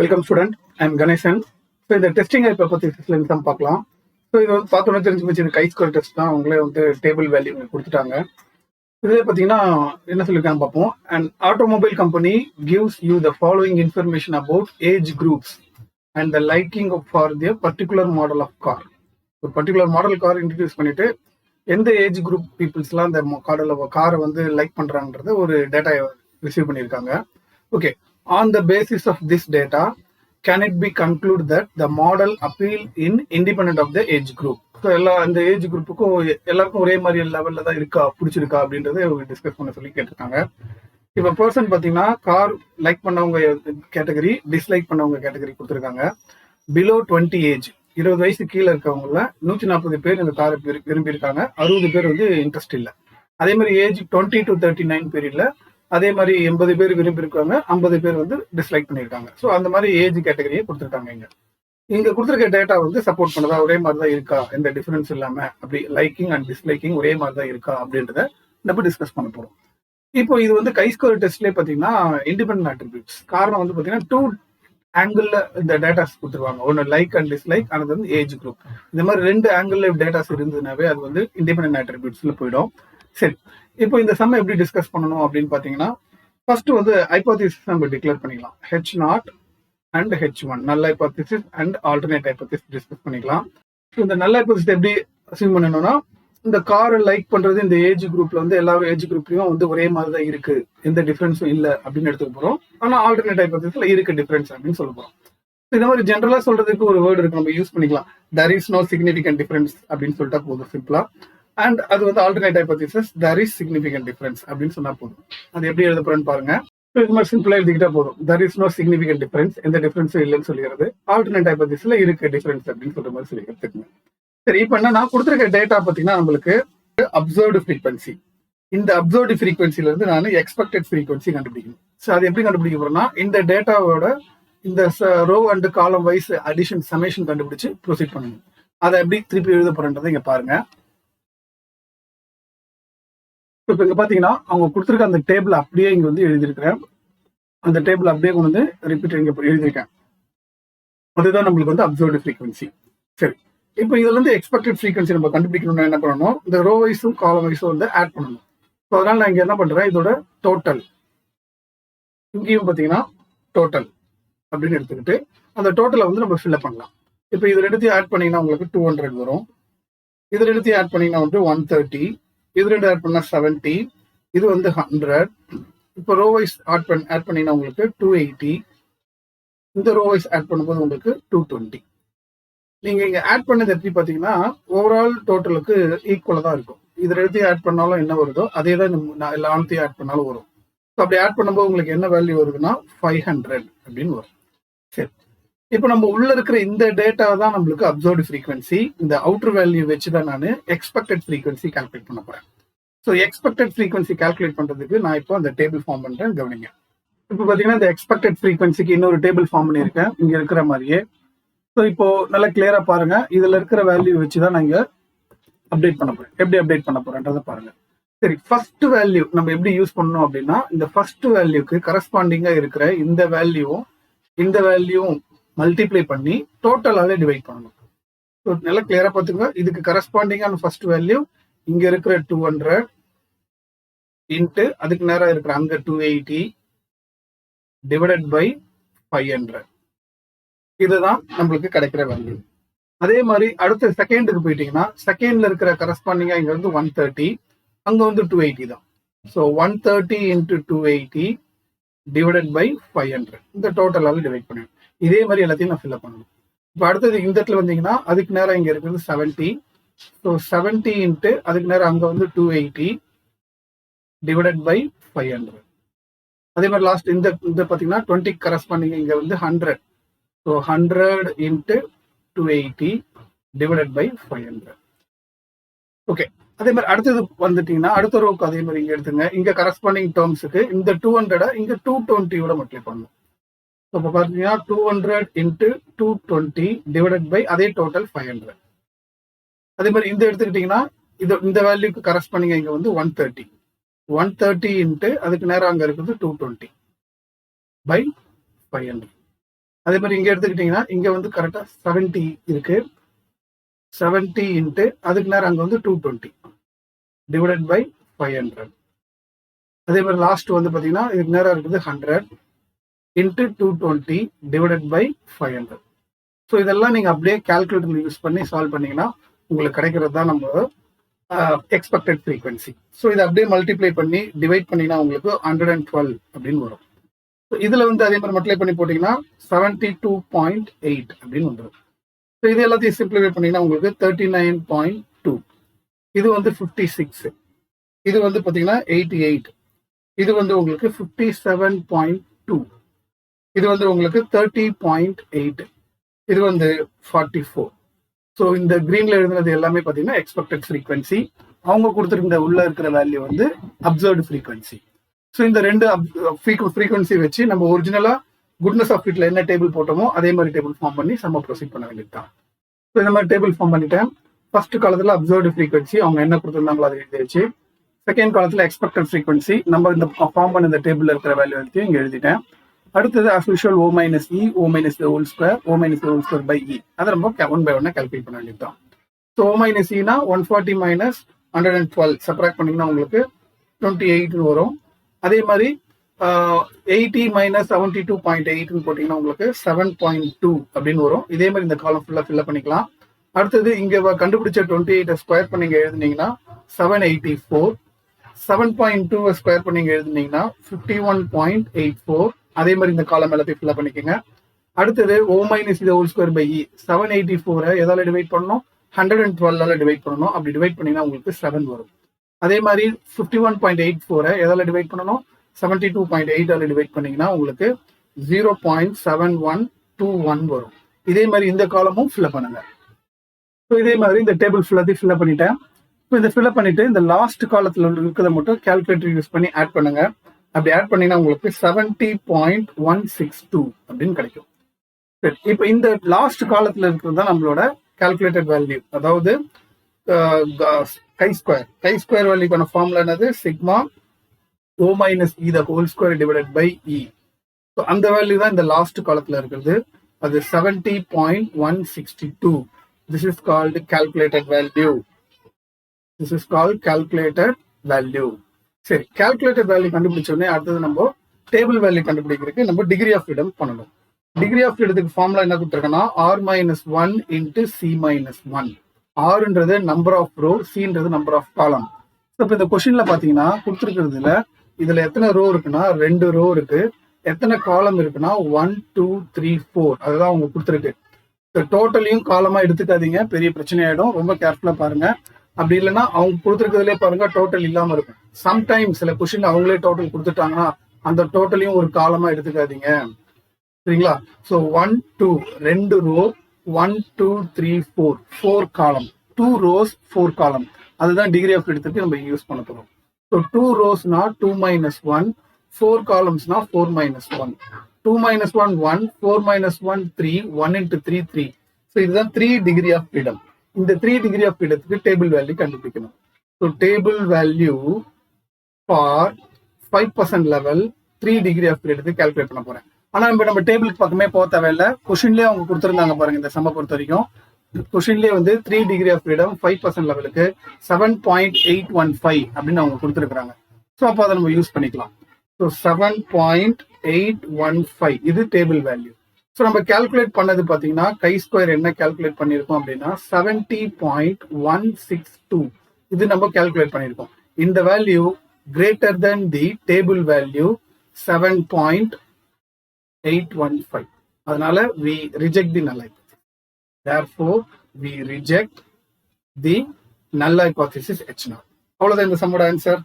Welcome student, I am Ganesan. So இந்த testing ஹைபோதீசிஸ்ல இருந்து தான் பார்க்கலாம். ஸோ இது வந்து பார்த்தோன்னே தெரிஞ்சு போச்சு, இது கை ஸ்கோர் டெஸ்ட் தான். அவங்களே வந்து டேபிள் வேல்யூ கொடுத்துட்டாங்க. இதுலேயே பார்த்தீங்கன்னா என்ன சொல்லியிருக்காங்க பார்ப்போம். And automobile company gives you the following information about age groups and the liking for the particular model of car. ஒரு பர்டிகுலர் மாடல் கார் இன்ட்ரடியூஸ் பண்ணிட்டு எந்த ஏஜ் குரூப் பீப்புள்ஸ்லாம் அந்த காரை வந்து லைக் பண்ணுறாங்கன்றத ஒரு டேட்டா ரிசீவ் பண்ணியிருக்காங்க. Okay, on the basis of this data, can it be concluded that the model appeal in independent of the age group? So அந்த age குரூப்புக்கும் எல்லாருக்கும் ஒரே மாதிரி லெவலில் தான் இருக்கா, பிடிச்சிருக்கா அப்படின்றத டிஸ்கஸ் பண்ண சொல்லி கேட்டிருக்காங்க. இப்போ பர்சன் பார்த்தீங்கன்னா கார் லைக் பண்ணவங்க கேட்டகரி, டிஸ்லைக் பண்ணவங்க கேட்டகரி கொடுத்துருக்காங்க. பிலோ 20 ஏஜ், 20 வயசு கீழே இருக்கவங்கள 140 பேர் இந்த காரை விரும்பியிருக்காங்க. 60 பேர் வந்து இன்ட்ரெஸ்ட் இல்லை. அதே மாதிரி ஏஜ் 20 to 39 பீரியட்ல அதே மாதிரி 80 பேர் விரும்பியிருக்காங்க, 50 பேர் வந்து டிஸ்லைக் பண்ணியிருக்காங்க. ஸோ அந்த மாதிரி ஏஜ் கேட்டகரியை கொடுத்துருக்காங்க. இங்க கொடுத்துருக்க டேட்டா வந்து சப்போர்ட் பண்ணதா, ஒரே மாதிரி தான் இருக்கா, எந்த டிஃபரன்ஸ் இல்லாம அப்படி லைக்கிங் அண்ட் டிஸ்லைக்கிங் ஒரே மாதிரி தான் இருக்கா அப்படின்றத நம்ம டிஸ்கஸ் பண்ண போறோம். இப்போ இது வந்து கை ஸ்கோர் டெஸ்ட்லேயே பார்த்தீங்கன்னா இண்டிபெண்டன்ட் அட்ரிபியூட்ஸ். காரணம் வந்து பார்த்தீங்கன்னா 2 ஆங்கிள் இந்த டேட்டாஸ் கொடுத்துருவாங்க. ஒன்று லைக் அண்ட் டிஸ்லைக், அது வந்து ஏஜ் குரூப். இந்த மாதிரி 2 ஆங்கிள் டேட்டாஸ் இருந்ததுனாவே அது வந்து இண்டிபெண்டன்ட் அட்ரிபியூட்ஸ்ல போயிடும். சரி, இப்போ இந்த சம்மை எப்படி டிஸ்கஸ் பண்ணணும் அப்படின்னு பார்த்தீங்கன்னா, ஃபர்ஸ்ட் வந்து ஹைபோதீசிஸ் நம்ம டிக்ளேர் பண்ணிக்கலாம். H0 அண்ட் H1, நல்ல hypothesis and alternate hypothesis discuss பண்ணிக்கலாம். இந்த நல்ல ஹைபோதீசிஸ் எப்படி அசியூம் பண்ணணும்னா, இந்த காரை லைக் பண்றது இந்த ஏஜ் குரூப்ல வந்து எல்லாரும் ஏஜ் குரூப்லயும் வந்து ஒரே மாதிரி தான் இருக்கு, எந்த டிஃபரன்ஸும் இல்லை அப்படின்னு எடுத்துக்க போறோம். ஆனா ஆல்டர்னேட் ஹைபோதீசிஸ்ல இருக்கு டிஃபரன்ஸ் அப்படின்னு சொல்ல போறோம். இந்த மாதிரி ஜென்ரலா சொல்றதுக்கு ஒரு வேர்டு இருக்கு, நம்ம யூஸ் பண்ணிக்கலாம். there is no significant difference அப்படின்னு சொல்லிட்டா போதும் சிம்பிளா. அண்ட் அது வந்து alternate hypothesis there is significant difference அப்படின்னு சொன்னா போதும். அது எப்படி எழுத போறேன்னு பாருங்க. இது மாதிரி சிம்பிளா எழுதிக்கிட்டா போதும். there is no significant difference, எந்த டிஃபரன்ஸும் இல்லைன்னு சொல்லிடுறது. ஆல்டர்னேட் ஹைபோதீசிஸ்ல இருக்கு டிஃபரன்ஸ் அப்படின்னு சொல்ற மாதிரி சொல்லி எடுத்துக்கணும். சரி, இப்போ என்ன, நான் கொடுத்துருக்க டேட்டா பார்த்தீங்கன்னா நம்மளுக்கு அப்சர்வ்டு ஃப்ரீக்வன்சி. இந்த அப்சர்வ்டு ஃப்ரீக்வன்சில இருந்து நான் எக்ஸ்பெக்டட் ஃப்ரீக்வன்சி கண்டுபிடிக்கணும். ஸோ அது எப்படி கண்டுபிடிக்க போறேன்னா, இந்த டேட்டாவோட இந்த row and column wise addition summation கண்டுபிடிச்சு ப்ரொசீட் பண்ணணும். அதை எப்படி திருப்பி எழுத போறேன்றதை இங்க பாருங்க. இப்போ இங்க பாத்தீங்கன்னா அவங்க கொடுத்துருக்க அந்த டேபிள் அப்படியே இங்க வந்து எழுதியிருக்கிறேன். அந்த டேபிள் அப்படியே கொண்டு வந்து ரிப்பீட் இங்க எழுதியிருக்கேன். அதுதான் நம்மளுக்கு வந்து அப்சர்வ்டு ஃப்ரீக்வன்சி. சரி, இப்போ இதுல இருந்து எக்ஸ்பெக்டட் ஃப்ரீக்வன்சி நம்ம கண்டுபிடிக்கணும்னா என்ன பண்ணணும், இந்த ரோ வைஸும் காலம் வைஸும் வந்து ஆட் பண்ணணும். ஸோ அதனால நான் இங்க என்ன பண்றேன், இதோட டோட்டல் இங்கேயும் பாத்தீங்கன்னா டோட்டல் அப்படின்னு எடுத்துக்கிட்டு அந்த டோட்டலை வந்து நம்ம ஃபில்அப் பண்ணலாம். இப்போ இது ரெண்டுத்தையும் ஆட் பண்ணீங்கன்னா உங்களுக்கு 200 வரும். இது ரெண்டுத்தையும் ஆட் பண்ணீங்கன்னா வந்து 130, இது 2 ஆட் பண்ணா 70, இது வந்து 100. இப்போ ரோ வைஸ் ஆட் பண்ணீங்கன்னா உங்களுக்கு 280, இந்த ரோ வைஸ் ஆட் பண்ணும்போது உங்களுக்கு 220. நீங்க இங்க ஆட் பண்ணது எப்படி பாத்தீங்கன்னா ஓவரால் டோட்டலுக்கு ஈக்குவலா தான் இருக்கும். இது ரெண்டுத்தையும் ஆட் பண்ணாலும் என்ன வருதோ அதே தான் எல்லாத்தையும் ஆட் பண்ணாலும் வரும். ஸோ அப்படி ஆட் பண்ணும்போது உங்களுக்கு என்ன வேல்யூ வருதுன்னா 500 அப்படின்னு வரும். சரி, இப்போ நம்ம உள்ள இருக்கிற இந்த டேட்டா தான் நம்மளுக்கு அப்சர்வ்டு ஃப்ரீக்வன்சி. இந்த அவுட்டர் வேல்யூ வச்சு தான் நான் எக்ஸ்பெக்டட் ஃப்ரீக்வன்சி கால்குலேட் பண்ண போறேன். ஸோ எக்ஸ்பெக்டட் ஃப்ரீக்வன்சி கால்குலேட் பண்றதுக்கு நான் இப்போ அந்த டேபிள் ஃபார்ம் பண்றேன், கவனிங்க. இப்போ பாத்தீங்கன்னா இந்த எக்ஸ்பெக்டட் ஃப்ரீக்வன்சிக்கு இன்னொரு டேபிள் ஃபார்ம் பண்ணியிருக்கேன் இங்க இருக்கிற மாதிரியே. ஸோ இப்போ நல்லா கிளியரா பாருங்க, இதுல இருக்கிற வேல்யூ வச்சு தான் நான் இங்க அப்டேட் பண்ண போறேன். எப்படி அப்டேட் பண்ண போறேன்றதை பாருங்க. சரி, ஃபர்ஸ்ட் வேல்யூ நம்ம எப்படி யூஸ் பண்ணணும் அப்படின்னா, இந்த ஃபர்ஸ்ட் வேல்யூக்கு கரஸ்பாண்டிங்கா இருக்கிற இந்த வேல்யூவும் மல்டிப்ளை பண்ணி டோட்டலாவே டிவைட் பண்ணணும். ஸோ நல்லா கிளியரா பார்த்துங்க, இதுக்கு கரஸ்பாண்டிங்கான ஃபர்ஸ்ட் வேல்யூ இங்க இருக்கிற 200 இன்ட்டு அதுக்கு நேரம் இருக்கிற அங்க 280 டிவைடட் பை 500. இதுதான் நம்மளுக்கு கிடைக்கிற வேல்யூ. அதே மாதிரி அடுத்த செகண்டுக்கு போயிட்டீங்கன்னா, செகண்ட்ல இருக்கிற கரஸ்பாண்டிங்கா இங்க வந்து 130, அங்க வந்து 280 தான். ஸோ 130 இன்ட்டு 280 டிவைடட் பை 500, இந்த டோட்டலாவே டிவைட் பண்ணுவேன். இதே மாதிரி எல்லாத்தையும் நான் ஃபில்அப் பண்ணணும். இப்போ அடுத்தது இந்த இடத்துல வந்தீங்கன்னா அதுக்கு நேரம் இங்க இருக்கிறது 70. ஸோ 70 இன்ட்டு அதுக்கு நேரம் அங்க வந்து 280 டிவைடட் பை 500. அதே மாதிரி லாஸ்ட் இந்த பாத்தீங்கன்னா 20 கரஸ்பாண்டிங் இங்க வந்து 100. So 100 into 280 divided by 500. Okay, அதே மாதிரி அடுத்தது வந்துட்டீங்கன்னா அடுத்த ரோக்கு அதே மாதிரி இங்க எடுத்துங்க. இங்க கரஸ்பாண்டிங் டேர்ம்ஸுக்கு இந்த 200 இங்க 220 மல்டிப்ளை பண்ணணும். இப்போ பாத்தீங்கன்னா 200 இன்ட்டு 220 டிவைடட் பை அதே டோட்டல் 500. அதே மாதிரி இந்த எடுத்துக்கிட்டீங்கன்னா இந்த வேல்யூக்கு கரஸ்பாண்டிங் இங்க வந்து 130 இன்ட்டு அதுக்கு நேரம் அங்க இருக்குது 220 பை 500. அதே மாதிரி இங்க எடுத்துக்கிட்டீங்கன்னா இங்க வந்து கரெக்டா 70 இருக்கு. 70 இன்ட்டு அதுக்கு நேரம் அங்க வந்து 220 டிவைடட் பை 500. அதே மாதிரி லாஸ்ட் வந்து பாத்தீங்கன்னா இதுக்கு நேரம் இருக்குது 100 இன்ட்டு 220 டிவைடட் பை 500. ஸோ இதெல்லாம் நீங்க அப்படியே கால்குலேட்டர் யூஸ் பண்ணி சால்வ் பண்ணீங்கன்னா உங்களுக்கு கிடைக்கிறது தான் நம்ம எக்ஸ்பெக்டட் ஃப்ரீக்வன்சி. ஸோ இதை அப்படியே மல்டிப்ளை பண்ணி டிவைட் பண்ணிங்கன்னா உங்களுக்கு 112 அப்படின்னு வரும். ஸோ இதுல வந்து அதே மாதிரி மல்டிப்ளை பண்ணி போட்டீங்கன்னா 72.8 அப்படின்னு வந்துடும். ஸோ இது எல்லாத்தையும் சிம்பிளிஃபை பண்ணீங்கன்னா உங்களுக்கு 39.2. இது வந்து 56. இது வந்து பாத்தீங்கன்னா 88. இது வந்து உங்களுக்கு 57.2. இது வந்து உங்களுக்கு 30.8. இது வந்து 44. ஸோ இந்த கிரீன்ல எழுதுனது எல்லாமே பாத்தீங்கன்னா எக்ஸ்பெக்டட் ஃப்ரீக்வன்சி. அவங்க கொடுத்துருந்த உள்ள இருக்கிற வேல்யூ வந்து அப்சர்வ்டு ஃப்ரீக்வன்சி. ஸோ இந்த ரெண்டு ஃப்ரீக்வன்சி வச்சு நம்ம ஒரிஜினலா குட்னஸ் ஆஃப் ஃபிட்ல என்ன டேபிள் போட்டோமோ அதே மாதிரி டேபிள் ஃபார்ம் பண்ணி நம்ம ப்ரொசீட் பண்ண வேண்டியது தான். ஸோ இந்த மாதிரி டேபிள் ஃபார்ம் பண்ணிட்டேன். ஃபர்ஸ்ட் காலத்துல அப்சர்வ்டு ஃப்ரீக்வன்சி அவங்க என்ன கொடுத்துருந்தாங்களோ அதை எழுதி வச்சு, செகண்ட் காலத்துல எக்ஸ்பெக்டட் ஃப்ரீக்வன்சி நம்ம இந்த ஃபார்ம் பண்ண இந்த டேபிள்ல இருக்கிற வேல்யூ எடுத்து இங்க எழுதிட்டேன். அடுத்தது as usual O minus E, O minus the whole square, O minus the whole square by E. அதை நம்ம 1 by 1 கால்குலேட் பண்ண வேண்டியதுதான். ஸோ O minus E னா 140 minus 112 சப்ராக்ட் பண்ணீங்கன்னா உங்களுக்கு 28 வரும். அதே மாதிரி 80 minus 72.8 போட்டீங்கன்னா உங்களுக்கு 7.2 அப்படின்னு வரும். இதே மாதிரி இந்த காலம் ஃபுல்லா ஃபில் பண்ணிக்கலாம். அடுத்தது இங்க கண்டுபிடிச்ச 28 ஸ்கொயர் பண்ணி எழுதுனீங்கன்னா 784. 7.2 ஸ்கொயர் பண்ணி எழுதுனீங்கன்னா 51.84. அதே மாதிரி இந்த காலம் எல்லாத்தையும் ஃபில் பண்ணிக்கோங்க. அடுத்தது O minus the whole square by E. 784 எதால டிவைட் பண்ணணும்? 112 டிவைட் பண்ணணும். அப்படி டிவைட் பண்ணீங்கன்னா உங்களுக்கு 7 வரும். அதே மாதிரி 51.84 எதால டிவைட் பண்ணணும்? 72.8 டிவைட் பண்ணீங்கன்னா உங்களுக்கு 0.7121 வரும். இதே மாதிரி இந்த காலமும் ஃபில் பண்ணுங்க. ஸோ இதே மாதிரி இந்த டேபிள் ஃபுல்லாத்தையும் ஃபில் பண்ணிட்டேன். இப்போ இந்த ஃபில் பண்ணிட்டு இந்த லாஸ்ட் காலத்தில் இருக்கிறத மட்டும் கால்குலேட்டர் யூஸ் பண்ணி ஆட் பண்ணுங்க. அப்படி ஆட் பண்ணீங்கன்னா உங்களுக்கு 70.162 அப்படின்னு கிடைக்கும். இப்போ இந்த லாஸ்ட் காலத்துல இருக்கிறது தான் நம்மளோட கால்குலேட்டட் வேல்யூ. அதாவது கை ஸ்கொயர் வேல்யூக்கான ஃபார்முலா என்னது? Sigma O minus E the whole square divided by E. So அந்த வேல்யூ தான் இந்த லாஸ்ட் காலத்துல இருக்கிறது. அது 70.162. This is called calculated value. சரி, கால்குலேட்டட் வேல்யூ கண்டுபிடிச்ச உடனே அடுத்தது நம்ம டேபிள் வேல்யூ கண்டுபிடிக்கிறதுக்கு நம்ம டிகிரி ஆஃப் ஃப்ரீடம் பண்ணணும். டிகிரி ஆஃப் ஃப்ரீடத்துக்கு ஃபார்முலா என்ன கொடுத்துருக்கேன்னா R-1 into C-1. Rன்றது நம்பர் ஆஃப் ரோ, Cன்றது நம்பர் ஆஃப் காலம். இப்போ இந்த கொஸ்டின்ல பாத்தீங்கன்னா கொடுத்துருக்கிறதுல இதுல எத்தனை ரோ இருக்குன்னா 2 ரோ இருக்கு. எத்தனை காலம் இருக்குன்னா 1 2 3 4. அதுதான் அவங்க கொடுத்துருக்கு. டோட்டலையும் காலமா எடுத்துக்காதீங்க, பெரிய பிரச்சனை ஆயிடும். ரொம்ப கேர்ஃபுல்லா பாருங்க. அப்படி இல்லைன்னா அவங்க கொடுத்துருக்கிறதுலே பாருங்க டோட்டல் இல்லாம இருக்கும். சம்டைம் சில கொஸ்டின் அவங்களே டோட்டல் கொடுத்துட்டாங்கன்னா அந்த டோட்டலையும் ஒரு காலமா எடுத்துக்காதீங்க. சரிங்களா? ஸோ 1 2 2 ரோ, 1 2 3 4 4 காலம், 2 ரோஸ் 4 காலம். அதுதான் டிகிரி ஆஃப் ஃப்ரீடத்துக்கு நம்ம யூஸ் பண்ண போறோம். ஸோ 2 ரோஸ்னா 2 minus 1, 4 காலம்ஸ்னா 4 minus 1. 2 minus 1 1, 4 minus 1 3, 1 into 3 3. So இதுதான் 3 டிகிரி ஆஃப் ஃப்ரீடம். இந்த 3 டிகிரி ஆஃப் ஃப்ரீடத்துக்கு டேபிள் வேல்யூ கண்டுபிடிக்கணும். So table value for 5% level 3 degree of ஃப்ரீடத்துக்கு கால்குலேட் பண்ண போறேன். ஆனா நம்ம டேபிளுக்கு பக்கமே போக தேவையில்லை. கொஸ்டின்லேயே அவங்க கொடுத்துருந்தாங்க பாருங்க. இந்த சம்ம பொறுத்த வரைக்கும் கொஸ்டின்லேயே வந்து 3 டிகிரி ஆஃப் ஃப்ரீடம் 5% லெவலுக்கு 7.815 அப்படின்னு அவங்க கொடுத்துருக்காங்க. ஸோ அப்போ அதை நம்ம யூஸ் பண்ணிக்கலாம். ஸோ 7.815 இது டேபிள் வேல்யூ. ஸோ நம்ம கால்குலேட் பண்ணது பார்த்தீங்கன்னா கை ஸ்கொயர் என்ன கால்குலேட் பண்ணியிருக்கோம் அப்படின்னா 70.162 இது நம்ம கால்குலேட் பண்ணியிருக்கோம். இந்த வேல்யூ கிரேட்டர் தென் தி டேபிள் வேல்யூ 7.815. அதனால we reject the null hypothesis. Therefore we reject the null hypothesis H0. அவ்வளவுதான் இந்த சம்மோட ஆன்சர்.